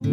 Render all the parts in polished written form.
सभी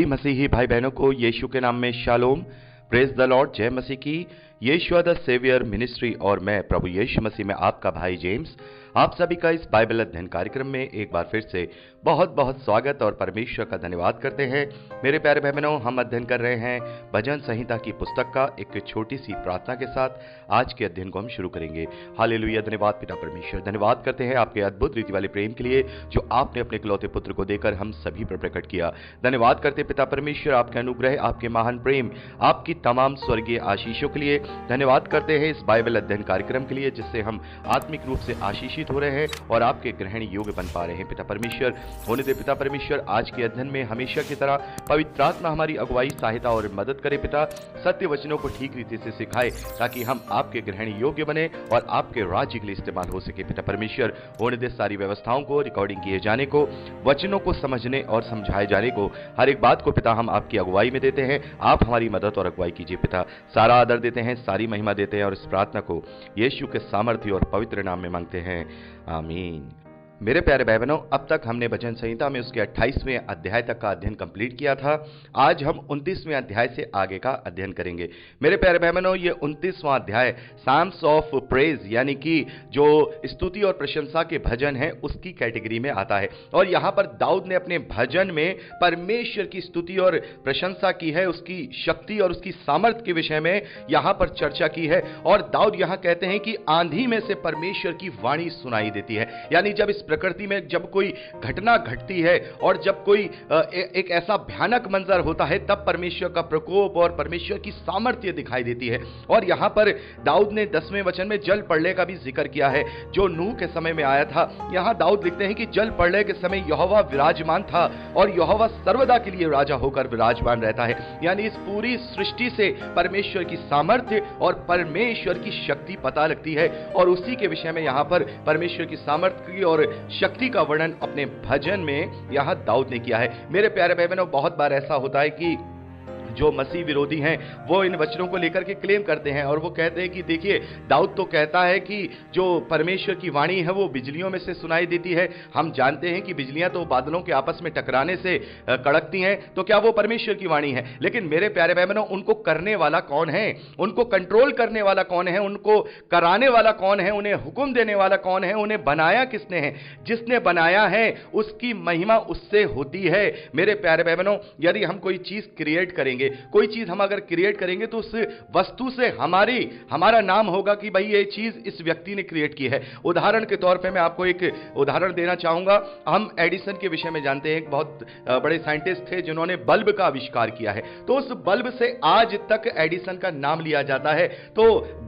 मसीही भाई बहनों को यीशु के नाम में शालोम, प्रेज द लॉर्ड, जय मसीह की। यीशु द सेवियर मिनिस्ट्री और मैं प्रभु यीशु मसीह में आपका भाई जेम्स आप सभी का इस बाइबल अध्ययन कार्यक्रम में एक बार फिर से बहुत बहुत स्वागत और परमेश्वर का धन्यवाद करते हैं। मेरे प्यारे भाई बहनों, हम अध्ययन कर रहे हैं भजन संहिता की पुस्तक का। एक छोटी सी प्रार्थना के साथ आज के अध्ययन को हम शुरू करेंगे। हालेलुया, धन्यवाद पिता परमेश्वर, धन्यवाद करते हैं आपके अद्भुत रीति वाले प्रेम के लिए जो आपने अपने इकलौते पुत्र को देकर हम सभी पर प्रकट किया। धन्यवाद करते पिता परमेश्वर आपके अनुग्रह, आपके महान प्रेम, आपकी तमाम स्वर्गीय आशीषों के लिए। धन्यवाद करते हैं इस बाइबल अध्ययन कार्यक्रम के लिए जिससे हम आत्मिक रूप से आशीषित हो रहे हैं और आपके ग्रहण योग्य बन पा रहे हैं। पिता परमेश्वर होने दे पिता परमेश्वर, आज के अध्ययन में हमेशा की तरह पवित्र आत्मा हमारी अगुवाई, सहायता और मदद करे। पिता सत्य वचनों को ठीक रीति से सिखाए ताकि हम आपके ग्रहण योग्य बने और आपके राज्य के लिए इस्तेमाल हो सके। पिता परमेश्वर होने दे सारी व्यवस्थाओं को, रिकॉर्डिंग किए जाने को, वचनों को समझने और समझाए जाने को, हर एक बात को पिता हम आपकी अगुवाई में देते हैं। आप हमारी मदद और अगुवाई कीजिए पिता। सारा आदर देते हैं, सारी महिमा देते हैं और इस प्रार्थना को यीशु के सामर्थ्य और पवित्र नाम में मांगते हैं, आमीन। मेरे प्यारे भाई बहनों, अब तक हमने भजन संहिता में उसके 28वें अध्याय तक का अध्ययन कंप्लीट किया था। आज हम 29वें अध्याय से आगे का अध्ययन करेंगे। मेरे प्यारे भाई बहनों, ये 29वां अध्याय साम्स ऑफ प्रेज यानी कि जो स्तुति और प्रशंसा के भजन हैं उसकी कैटेगरी में आता है। और यहाँ पर दाऊद ने अपने भजन में परमेश्वर की स्तुति और प्रशंसा की है, उसकी शक्ति और उसकी सामर्थ्य के विषय में यहाँ पर चर्चा की है। और दाऊद यहाँ कहते हैं कि आंधी में से परमेश्वर की वाणी सुनाई देती है। यानी जब इस प्रकृति में जब कोई घटना घटती है और जब कोई एक ऐसा भयानक मंजर होता है तब परमेश्वर का प्रकोप और परमेश्वर की सामर्थ्य दिखाई देती है। और यहां पर दाऊद ने 10वें वचन में जल प्रलय का भी जिक्र किया है जो नूह के समय में आया था। यहां दाऊद लिखते हैं कि जल प्रलय के समय यहोवा विराजमान था और यहोवा सर्वदा के लिए राजा होकर विराजमान रहता है। यानी इस पूरी सृष्टि से परमेश्वर की सामर्थ्य और परमेश्वर की शक्ति पता लगती है और उसी के विषय में यहां पर परमेश्वर की सामर्थ्य की और शक्ति का वर्णन अपने भजन में यहां दाऊद ने किया है। मेरे प्यारे भाई बहनों, बहुत बार ऐसा होता है कि जो मसीह विरोधी हैं वो इन वचनों को लेकर के क्लेम करते हैं और वो कहते हैं कि देखिए, दाऊद तो कहता है कि जो परमेश्वर की वाणी है वो बिजलियों में से सुनाई देती है। हम जानते हैं कि बिजलियां तो बादलों के आपस में टकराने से कड़कती हैं, तो क्या वो परमेश्वर की वाणी है? लेकिन मेरे प्यारे भाई बहनों, उनको करने वाला कौन है? उनको कंट्रोल करने वाला कौन है? उनको कराने वाला कौन है? उन्हें हुक्म देने वाला कौन है? उन्हें बनाया किसने है? जिसने बनाया है उसकी महिमा उससे होती है। मेरे प्यारे भाई बहनों, यदि हम कोई चीज क्रिएट करेंगे, कोई चीज हम अगर क्रिएट करेंगे तो उस वस्तु से हमारा नाम होगा कि भाई ये चीज इस व्यक्ति ने क्रिएट की है। उदाहरण के तौर पे मैं आपको एक उदाहरण देना चाहूंगा। हम एडिसन के विषय में जानते हैं, एक बहुत बड़े साइंटिस्ट थे जिन्होंने बल्ब का आविष्कार किया है। तो उस बल्ब से आज तक एडिसन का नाम लिया जाता है। तो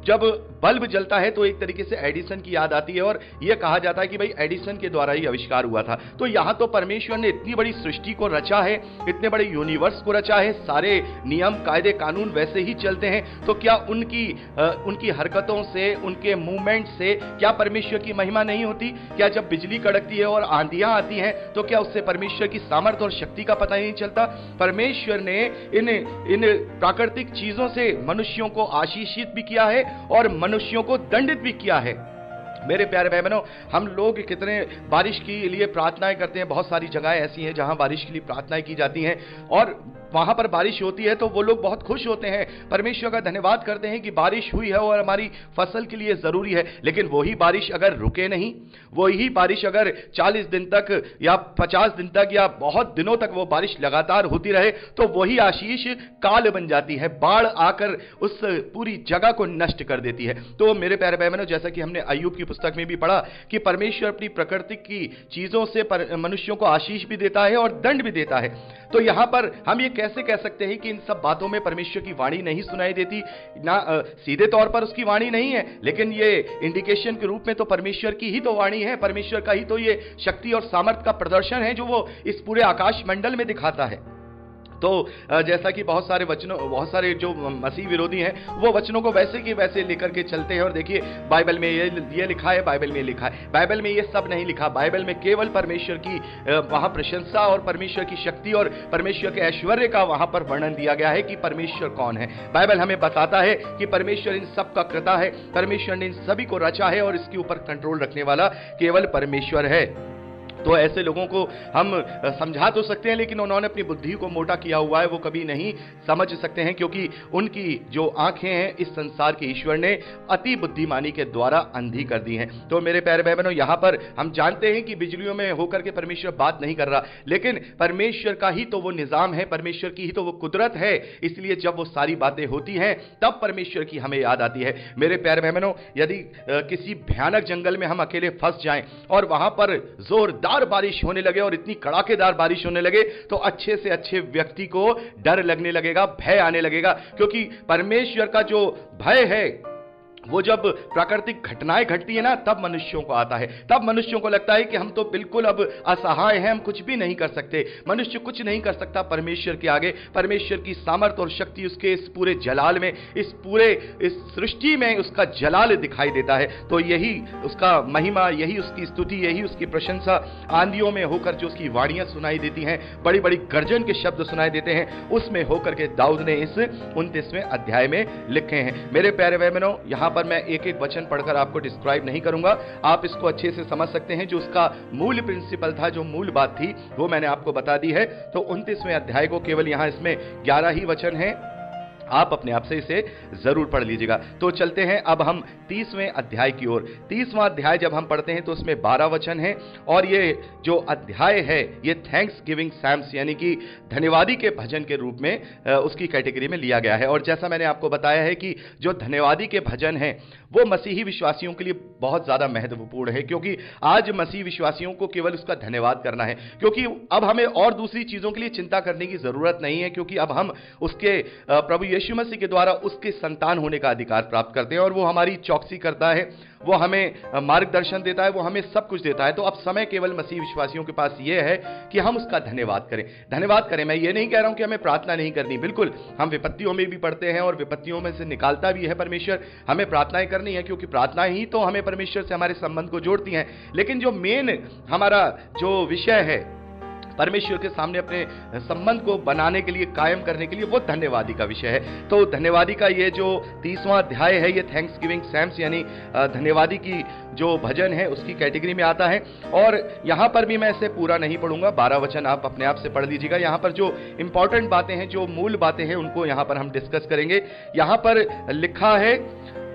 जब बल्ब जलता है तो एक तरीके से एडिसन की याद आती है और यह कहा जाता है कि भाई एडिसन के द्वारा ही आविष्कार हुआ था। तो यहां तो परमेश्वर ने इतनी बड़ी सृष्टि को रचा है, इतने बड़े यूनिवर्स को रचा है, सारे नियम कायदे कानून वैसे ही चलते हैं। तो क्या उनकी हरकतों से, उनके मूवमेंट से क्या परमेश्वर की महिमा नहीं होती? क्या जब बिजली कड़कती है और आंधियां आती हैं तो क्या उससे परमेश्वर की सामर्थ्य और शक्ति का पता ही नहीं चलता? परमेश्वर ने इन प्राकृतिक चीजों से मनुष्यों को आशीषित भी किया है और मनुष्यों को दंडित भी किया है। मेरे प्यारे भाई बहनों, हम लोग कितने बारिश के लिए प्रार्थनाएं करते हैं। बहुत सारी जगहें ऐसी हैं जहां बारिश के लिए प्रार्थनाएं की जाती हैं और वहां पर बारिश होती है तो वो लोग बहुत खुश होते हैं, परमेश्वर का धन्यवाद करते हैं कि बारिश हुई है और हमारी फसल के लिए जरूरी है। लेकिन वही बारिश अगर रुके नहीं, वही बारिश अगर 40 दिन तक या 50 दिन तक या बहुत दिनों तक वो बारिश लगातार होती रहे तो वही आशीष काल बन जाती है, बाढ़ आकर उस पूरी जगह को नष्ट कर देती है। तो मेरे प्यारे भाई बहनों, जैसा कि हमने अय्यूब की पुस्तक में भी पढ़ा कि परमेश्वर अपनी प्रकृति की चीजों से मनुष्यों को आशीष भी देता है और दंड भी देता है। तो यहां पर हम ये कैसे कह सकते हैं कि इन सब बातों में परमेश्वर की वाणी नहीं सुनाई देती? ना सीधे तौर पर उसकी वाणी नहीं है, लेकिन ये इंडिकेशन के रूप में तो परमेश्वर की ही तो वाणी है, परमेश्वर का ही तो ये शक्ति और सामर्थ्य का प्रदर्शन है जो वो इस पूरे आकाश मंडल में दिखाता है। तो जैसा कि बहुत सारे जो मसीह विरोधी हैं वो वचनों को वैसे की वैसे लेकर के चलते हैं, और देखिए बाइबल में ये लिखा है, बाइबल में लिखा है, बाइबल में ये सब नहीं लिखा। बाइबल में केवल परमेश्वर की वहां प्रशंसा और परमेश्वर की शक्ति और परमेश्वर के ऐश्वर्य का वहां पर वर्णन दिया गया है कि परमेश्वर कौन है। बाइबल हमें बताता है कि परमेश्वर इन सब का कर्ता है, परमेश्वर ने इन सभी को रचा है और इसके ऊपर कंट्रोल रखने वाला केवल परमेश्वर है। तो ऐसे लोगों को हम समझा तो सकते हैं, लेकिन उन्होंने अपनी बुद्धि को मोटा किया हुआ है, वो कभी नहीं समझ सकते हैं, क्योंकि उनकी जो आंखें हैं इस संसार के ईश्वर ने अति बुद्धिमानी के द्वारा अंधी कर दी हैं। तो मेरे प्यारे भाई बहनों, यहां पर हम जानते हैं कि बिजलियों में होकर के परमेश्वर बात नहीं कर रहा, लेकिन परमेश्वर का ही तो वो निजाम है, परमेश्वर की ही तो वो कुदरत है। इसलिए जब वो सारी बातें होती हैं तब परमेश्वर की हमें याद आती है। मेरे प्यारे भाई बहनों, यदि किसी भयानक जंगल में हम अकेले फंस जाएं और वहां पर जोरदार बारिश होने लगे और इतनी कड़ाकेदार बारिश होने लगे, तो अच्छे से अच्छे व्यक्ति को डर लगने लगेगा, भय आने लगेगा, क्योंकि परमेश्वर का जो भय है वो जब प्राकृतिक घटनाएं घटती है ना, तब मनुष्यों को आता है। तब मनुष्यों को लगता है कि हम तो बिल्कुल अब असहाय हैं, हम कुछ भी नहीं कर सकते। मनुष्य कुछ नहीं कर सकता परमेश्वर के आगे। परमेश्वर की सामर्थ और शक्ति उसके इस पूरे जलाल में, इस सृष्टि में उसका जलाल दिखाई देता है। तो यही उसका महिमा, यही उसकी स्तुति, यही उसकी प्रशंसा आंधियों में होकर जो उसकी वाणियां सुनाई देती हैं, बड़ी बड़ी गर्जन के शब्द सुनाई देते हैं, उसमें होकर के दाऊद ने इस 29वें अध्याय में लिखे हैं। मेरे प्यारे भाई बहनों, यहां पर मैं एक एक वचन पढ़कर आपको डिस्क्राइब नहीं करूंगा, आप इसको अच्छे से समझ सकते हैं। जो उसका मूल प्रिंसिपल था, जो मूल बात थी, वो मैंने आपको बता दी है। तो 29वें अध्याय को केवल यहां इसमें 11 ही वचन हैं, आप अपने आप से इसे जरूर पढ़ लीजिएगा। तो चलते हैं अब हम 30वें अध्याय की ओर। 30वां अध्याय जब हम पढ़ते हैं तो उसमें 12 वचन हैं, और ये जो अध्याय है ये थैंक्स गिविंग सैम्स यानी कि धन्यवादी के भजन के रूप में उसकी कैटेगरी में लिया गया है। और जैसा मैंने आपको बताया है कि जो धन्यवादी के भजन हैं वो मसीही विश्वासियों के लिए बहुत ज्यादा महत्वपूर्ण है, क्योंकि आज मसीही विश्वासियों को केवल उसका धन्यवाद करना है, क्योंकि अब हमें और दूसरी चीजों के लिए चिंता करने की जरूरत नहीं है, क्योंकि अब हम उसके प्रभु यीशु मसीह के द्वारा उसके संतान होने का अधिकार प्राप्त करते हैं, और वो हमारी चौकसी करता है, वो हमें मार्गदर्शन देता है, वो हमें सब कुछ देता है। तो अब समय केवल मसीह विश्वासियों के पास ये है कि हम उसका धन्यवाद करें। मैं ये नहीं कह रहा हूं कि हमें प्रार्थना नहीं करनी, बिल्कुल हम विपत्तियों में भी पढ़ते हैं और विपत्तियों में से निकालता भी है परमेश्वर। हमें प्रार्थनाएं करनी है, क्योंकि प्रार्थना ही तो हमें परमेश्वर से हमारे संबंध को जोड़ती हैं। लेकिन जो मेन हमारा जो विषय है परमेश्वर के सामने अपने संबंध को बनाने के लिए, कायम करने के लिए, वो धन्यवादी का विषय है। तो धन्यवादी का ये जो 30वां अध्याय है ये थैंक्स गिविंग सैम्स यानी धन्यवादी की जो भजन है उसकी कैटेगरी में आता है। और यहां पर भी मैं इसे पूरा नहीं पढ़ूंगा, 12 वचन आप अपने आप से पढ़ लीजिएगा। यहां पर जो इंपॉर्टेंट बातें हैं, जो मूल बातें हैं, उनको यहां पर हम डिस्कस करेंगे। यहां पर लिखा है,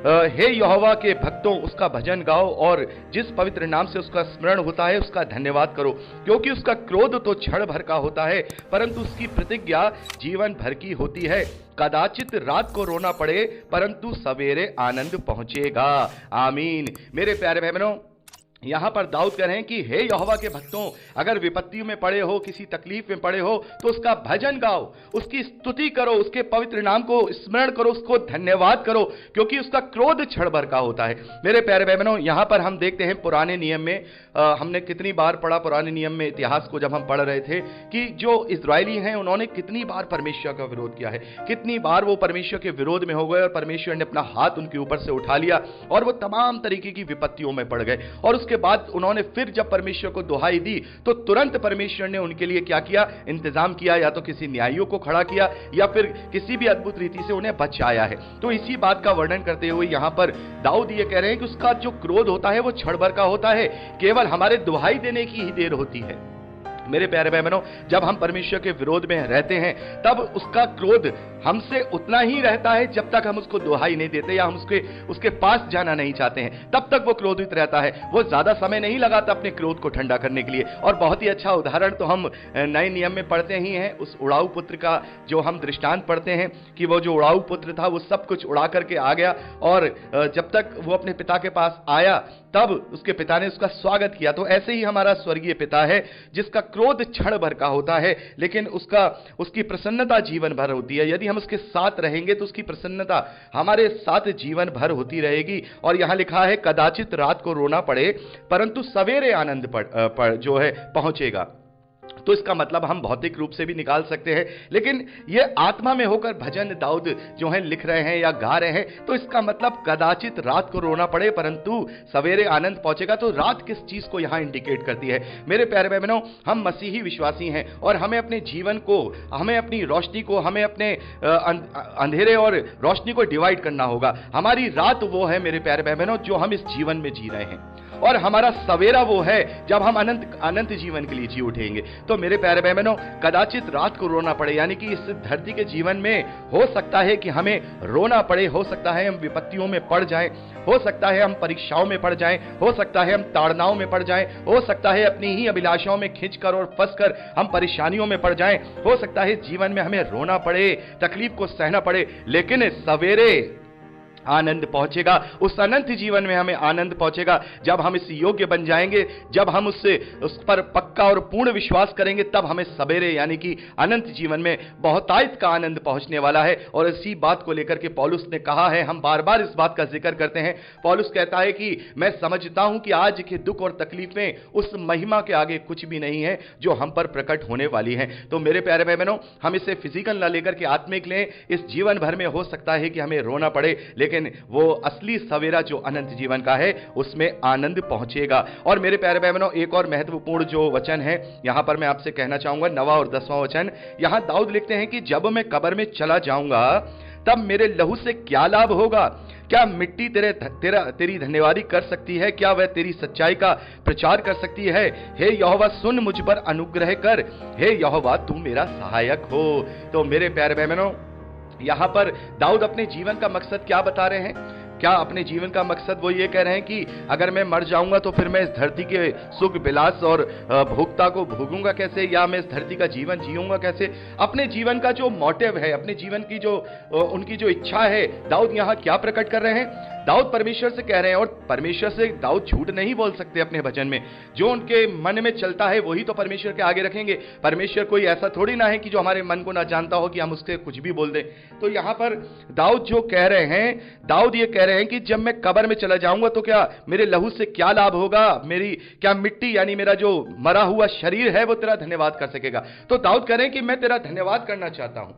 हे यहोवा के भक्तों उसका भजन गाओ, और जिस पवित्र नाम से उसका स्मरण होता है उसका धन्यवाद करो, क्योंकि उसका क्रोध तो क्षण भर का होता है, परंतु उसकी प्रतिज्ञा जीवन भर की होती है। कदाचित रात को रोना पड़े, परंतु सवेरे आनंद पहुंचेगा। आमीन। मेरे प्यारे भाई बहनों, यहां पर दाऊद कह रहे हैं कि हे यहोवा के भक्तों, अगर विपत्तियों में पड़े हो, किसी तकलीफ में पड़े हो, तो उसका भजन गाओ, उसकी स्तुति करो, उसके पवित्र नाम को स्मरण करो, उसको धन्यवाद करो, क्योंकि उसका क्रोध क्षण भर का होता है। मेरे प्यारे भाई बहनों, यहां पर हम देखते हैं पुराने नियम में, हमने कितनी बार पढ़ा पुराने नियम में, इतिहास को जब हम पढ़ रहे थे, कि जो इजरायली हैं उन्होंने कितनी बार परमेश्वर का विरोध किया है, कितनी बार वो परमेश्वर के विरोध में हो गए और परमेश्वर ने अपना हाथ उनके ऊपर से उठा लिया और वो तमाम तरीके की विपत्तियों में पड़ गए। और उसके बाद उन्होंने फिर जब परमेश्वर को दुहाई दी तो तुरंत परमेश्वर ने उनके लिए क्या किया, इंतजाम किया, या तो किसी न्यायियों को खड़ा किया या फिर किसी भी अद्भुत रीति से उन्हें बचाया है। तो इसी बात का वर्णन करते हुए यहां पर दाऊद ये कह रहे हैं कि उसका जो क्रोध होता है वो क्षण भर का होता है, केवल हमारे दुहाई देने की ही देर होती है। मेरे प्यारे भाई बहनों, जब हम परमेश्वर के विरोध में रहते हैं तब उसका क्रोध हमसे उतना ही रहता है जब तक हम उसको दुहाई नहीं देते या हम उसके पास जाना नहीं चाहते हैं, तब तक वो क्रोधित रहता है। वो ज्यादा समय नहीं लगाता अपने क्रोध को ठंडा करने के लिए। और बहुत ही अच्छा उदाहरण तो हम नए नियम में पढ़ते ही हैं, उस उड़ाऊ पुत्र का जो हम दृष्टांत पढ़ते हैं कि वो जो उड़ाऊ पुत्र था वो सब कुछ उड़ा करके आ गया, और जब तक वो अपने पिता के पास आया तब उसके पिता ने उसका स्वागत किया। तो ऐसे ही हमारा स्वर्गीय पिता है जिसका क्रोध क्षण भर का होता है, लेकिन उसकी प्रसन्नता जीवन भर होती है। यदि हम उसके साथ रहेंगे तो उसकी प्रसन्नता हमारे साथ जीवन भर होती रहेगी। और यहां लिखा है, कदाचित रात को रोना पड़े परंतु सवेरे आनंद जो है पहुंचेगा। तो इसका मतलब हम भौतिक रूप से भी निकाल सकते हैं, लेकिन ये आत्मा में होकर भजन दाऊद जो है लिख रहे हैं या गा रहे हैं, तो इसका मतलब कदाचित रात को रोना पड़े परंतु सवेरे आनंद पहुंचेगा। तो रात किस चीज को यहां इंडिकेट करती है? मेरे प्यारे बहनों, हम मसीही विश्वासी हैं और हमें अपने जीवन को, हमें अपनी रोशनी को, हमें अपने अंधेरे और रोशनी को डिवाइड करना होगा। हमारी रात वो है मेरे प्यारे बहनों जो हम इस जीवन में जी रहे हैं, और हमारा सवेरा वो है जब हम अनंत जीवन के लिए जी उठेंगे। तो मेरे प्यारे बहनों, कदाचित रात को रोना पड़े, यानी कि इस धरती के जीवन में हो सकता है कि हमें रोना पड़े, हो सकता है हम विपत्तियों में पड़ जाएं, हो सकता है हम परीक्षाओं में पड़ जाएं, हो सकता है हम ताड़नाओं में पड़ जाएं, हो सकता है अपनी ही अभिलाषाओं में खिंचकर और फंसकर हम परेशानियों में पड़ जाएं, हो सकता है जीवन में हमें रोना पड़े, तकलीफ को सहना पड़े, लेकिन सवेरे आनंद पहुंचेगा। उस अनंत जीवन में हमें आनंद पहुंचेगा जब हम इस योग्य बन जाएंगे, जब हम उस पर पक्का और पूर्ण विश्वास करेंगे, तब हमें सवेरे यानी कि अनंत जीवन में बहुतायत का आनंद पहुंचने वाला है। और इसी बात को लेकर के पौलुस ने कहा है, हम बार बार इस बात का जिक्र करते हैं। पौलुस कहता है कि मैं समझता हूं कि आज के दुख और तकलीफें उस महिमा के आगे कुछ भी नहीं है जो हम पर प्रकट होने वाली है। तो मेरे प्यारे भाई बहनों, हम इसे फिजिकल ना लेकर के आत्मिक लें। इस जीवन भर में हो सकता है कि हमें रोना पड़े, लेकिन वो असली सवेरा जो अनंत जीवन का है उसमें आनंद पहुंचेगा। और मेरे प्यारे बहनों, एक और महत्वपूर्ण जो वचन है यहां पर मैं आपसे कहना चाहूंगा, 9वां और 10वां वचन। यहां दाऊद लिखते हैं कि जब मैं कब्र में चला जाऊंगा तब मेरे लहू से क्या लाभ होगा? क्या मिट्टी तेरी धन्यवादी कर सकती है? क्या वह तेरी सच्चाई का प्रचार कर सकती है? हे यहोवा, सुन मुझ पर अनुग्रह कर। हे यहोवा, तू मेरा सहायक हो। तो मेरे प्यारे बहनों, यहां पर दाऊद अपने जीवन का मकसद क्या बता रहे हैं? क्या अपने जीवन का मकसद वो ये कह रहे हैं कि अगर मैं मर जाऊंगा तो फिर मैं इस धरती के सुख विलास और भोक्ता को भोगूंगा कैसे, या मैं इस धरती का जीवन जीऊंगा कैसे? अपने जीवन का जो मोटिव है, अपने जीवन की जो उनकी जो इच्छा है, दाऊद यहां क्या प्रकट कर रहे हैं? दाऊद परमेश्वर से कह रहे हैं, और परमेश्वर से दाऊद झूठ नहीं बोल सकते अपने भजन में। जो उनके मन में चलता है वही तो परमेश्वर के आगे रखेंगे। परमेश्वर कोई ऐसा थोड़ी ना है कि जो हमारे मन को ना जानता हो कि हम उससे कुछ भी बोल दें। तो यहां पर दाऊद जो कह रहे हैं, दाऊद ये कह रहे हैं कि जब मैं कब्र में चला जाऊंगा तो क्या मेरे लहू से क्या लाभ होगा? मेरी क्या मिट्टी यानी मेरा जो मरा हुआ शरीर है वो तेरा धन्यवाद कर सकेगा? तो दाऊद कह रहे हैं कि मैं तेरा धन्यवाद करना चाहता हूं,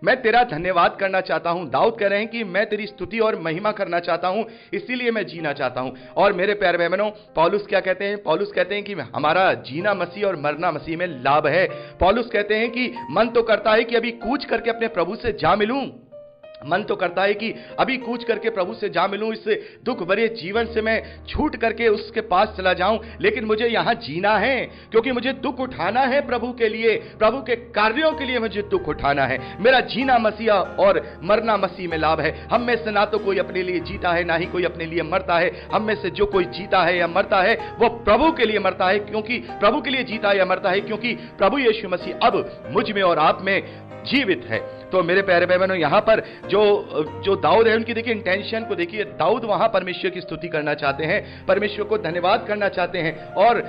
मैं तेरा धन्यवाद करना चाहता हूं। दाऊद कह रहे हैं कि मैं तेरी स्तुति और महिमा करना चाहता हूं, इसीलिए मैं जीना चाहता हूं। और मेरे प्यारे बहनों, पौलुस क्या कहते हैं? पौलुस कहते हैं कि हमारा जीना मसीह और मरना मसीह में लाभ है। पौलुस कहते हैं कि मन तो करता है कि अभी कूच करके अपने प्रभु से जा मिलूं, मन तो करता है कि अभी कूच करके प्रभु से जा मिलूं, इस दुख भरे जीवन से मैं छूट करके उसके पास चला जाऊं, लेकिन मुझे यहां जीना है क्योंकि मुझे दुख उठाना है प्रभु के लिए, प्रभु के कार्यों के लिए मुझे दुख उठाना है। मेरा जीना मसीहा और मरना मसीह में लाभ है। हम में से ना तो कोई अपने लिए जीता है, ना ही कोई अपने लिए मरता है। हम में से जो कोई जीता है या मरता है वो प्रभु के लिए मरता है, क्योंकि प्रभु के लिए जीता या मरता है, क्योंकि प्रभु यीशु मसीह अब मुझ में और आप में जीवित है। तो मेरे प्यारे बहनों, यहां पर जो दाऊद है उनकी देखिए इंटेंशन को देखिए। दाऊद वहां परमेश्वर की स्तुति करना चाहते हैं, परमेश्वर को धन्यवाद करना चाहते हैं और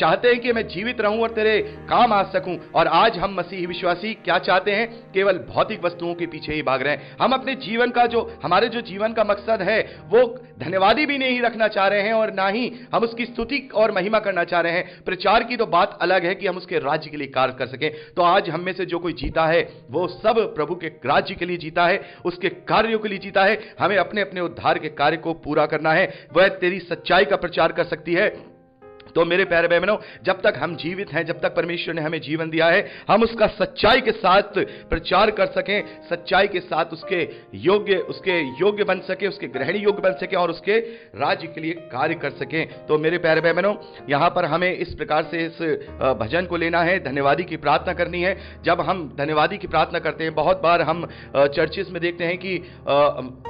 चाहते हैं कि मैं जीवित रहूं और तेरे काम आ सकूं। और आज हम मसीही विश्वासी क्या चाहते हैं? केवल भौतिक वस्तुओं के पीछे ही भाग रहे हैं। हम अपने जीवन का हमारे जो जीवन का मकसद है वो धन्यवादी भी नहीं रखना चाह रहे हैं और ना ही हम उसकी स्तुति और महिमा करना चाह रहे हैं। प्रचार की तो बात अलग है कि हम उसके राज्य के लिए कार्य कर सकें। तो आज हम में से जो कोई जीता है वो सब प्रभु के राज्य के लिए जीता है, उसके कार्यों के लिए जीता है। हमें अपने अपने उद्धार के कार्य को पूरा करना है। वह तेरी सच्चाई का प्रचार कर सकती है। तो मेरे प्यारे बहनों, जब तक हम जीवित हैं, जब तक परमेश्वर ने हमें जीवन दिया है, हम उसका सच्चाई के साथ प्रचार कर सकें, सच्चाई के साथ उसके योग्य बन सके, उसके ग्रहणी योग्य बन सके और उसके राज्य के लिए कार्य कर सकें। तो मेरे प्यारे बहनों, यहां पर हमें इस प्रकार से इस भजन को लेना है, धन्यवादी की प्रार्थना करनी है। जब हम धन्यवादी की प्रार्थना करते हैं, बहुत बार हम चर्चिस में देखते हैं कि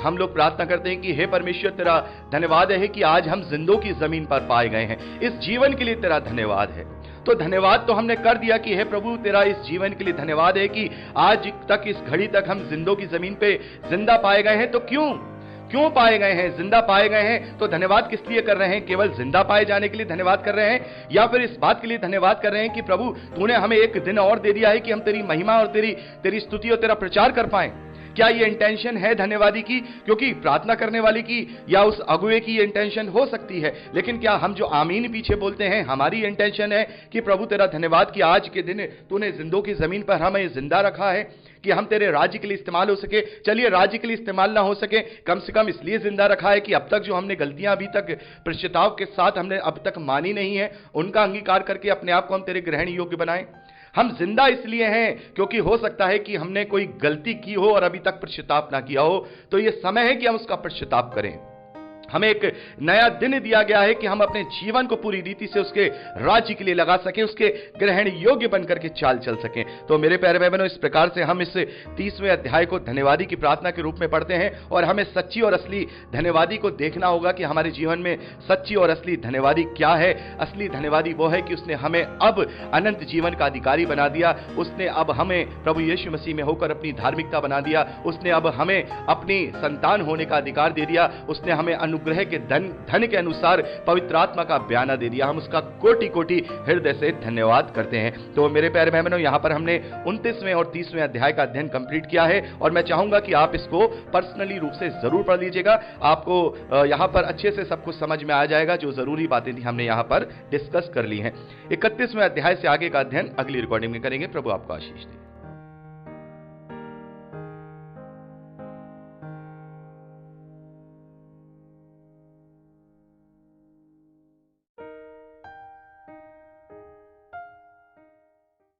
हम लोग प्रार्थना करते हैं कि हे परमेश्वर, तेरा धन्यवाद है कि आज हम जिंदों की जमीन पर पाए गए हैं, इस जीवन के लिए तेरा धन्यवाद है। तो धन्यवाद तो हमने कर दिया कि हे प्रभु, तेरा इस जीवन के लिए धन्यवाद है कि आज तक, इस घड़ी तक हम जिंदों की जमीन पे जिंदा पाए गए हैं। तो क्यों पाए गए हैं, जिंदा पाए गए हैं? तो धन्यवाद किस लिए कर रहे हैं? केवल जिंदा पाए जाने के लिए धन्यवाद कर रहे हैं, या फिर इस बात के लिए धन्यवाद कर रहे हैं कि प्रभु तूने हमें एक दिन और दे दिया है कि हम तेरी महिमा और तेरी स्तुति और तेरा प्रचार कर पाए? क्या ये इंटेंशन है धन्यवादी की? क्योंकि प्रार्थना करने वाले की या उस अगुए की इंटेंशन हो सकती है, लेकिन क्या हम जो आमीन पीछे बोलते हैं हमारी इंटेंशन है कि प्रभु तेरा धन्यवाद कि आज के दिन तूने जिंदों की जमीन पर हमें जिंदा रखा है कि हम तेरे राज्य के लिए इस्तेमाल हो सके। चलिए राज्य के लिए इस्तेमाल ना हो सके, कम से कम इसलिए जिंदा रखा है कि अब तक जो हमने गलतियां अभी तक पश्चाताप के साथ हमने अब तक मानी नहीं है, उनका अंगीकार करके अपने आप को हम तेरे ग्रहण योग्य बनाएं। हम जिंदा इसलिए हैं क्योंकि हो सकता है कि हमने कोई गलती की हो और अभी तक पश्चाताप ना किया हो, तो यह समय है कि हम उसका पश्चाताप करें। हमें एक नया दिन दिया गया है कि हम अपने जीवन को पूरी रीति से उसके राज्य के लिए लगा सकें, उसके ग्रहण योग्य बनकर के चाल चल सकें। तो मेरे प्यारे भाई बहनों, इस प्रकार से हम इस 30वें अध्याय को धन्यवादी की प्रार्थना के रूप में पढ़ते हैं और हमें सच्ची और असली धन्यवादी को देखना होगा कि हमारे जीवन में सच्ची और असली धन्यवादी क्या है। असली धन्यवादी वो है कि उसने हमें अब अनंत जीवन का अधिकारी बना दिया, उसने अब हमें प्रभु यीशु मसीह में होकर अपनी धार्मिकता बना दिया, उसने अब हमें अपनी संतान होने का अधिकार दे दिया, उसने हमें अनुग्रह के धन के अनुसार पवित्र आत्मा का बयाना दे दिया। हम उसका कोटि कोटि हृदय से धन्यवाद करते हैं। तो मेरे प्यारे भाई बहनों, यहां पर हमने 29वें और 30वें अध्याय का अध्ययन कंप्लीट किया है और मैं चाहूंगा कि आप इसको पर्सनली रूप से जरूर पढ़ लीजिएगा। आपको यहां पर अच्छे से सब कुछ समझ में आ जाएगा, जो जरूरी बातें थी हमने यहां पर डिस्कस कर ली हैं। 31वें अध्याय से आगे का अध्ययन अगली रिकॉर्डिंग में करेंगे। प्रभु आपको आशीष दे।